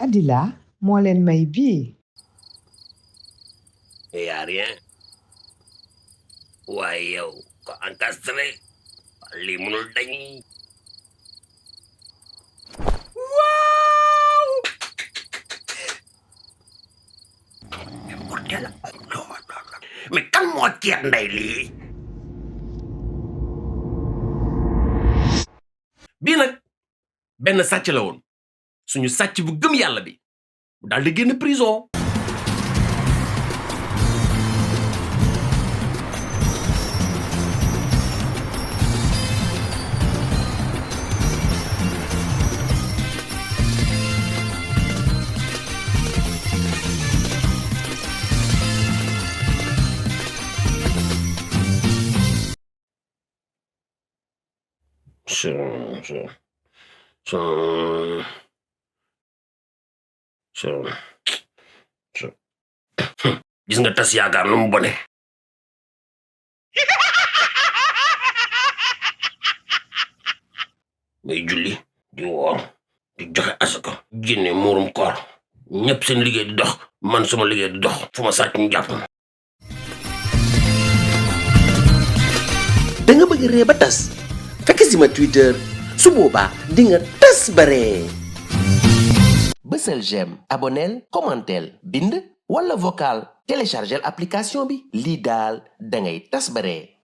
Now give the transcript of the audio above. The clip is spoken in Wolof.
Adila moo leen may bii. Y'a rien. waaye yow ko encastré lii mënul dañ. waaw. mais kan moo ceet ndey lii. bii nag benn sàcc la woon suñu sàcc bu gëm yàlla bi bu daal di génn prison. gis nga tas yaakaar nu mu bone. may julli di woor di joxe asaka génne muurum koor ñëpp seen liggéey di dox man suma liggéey di dox fu ma sàcc ñu jàpp. da nga bëgg ree ba tas fekk si ma Twitter su boobaa di nga Tassbaree. Bësël j'aime abonnél commentel bind wala vocal téléchargel application bi lii daal da ngay Tassbaree.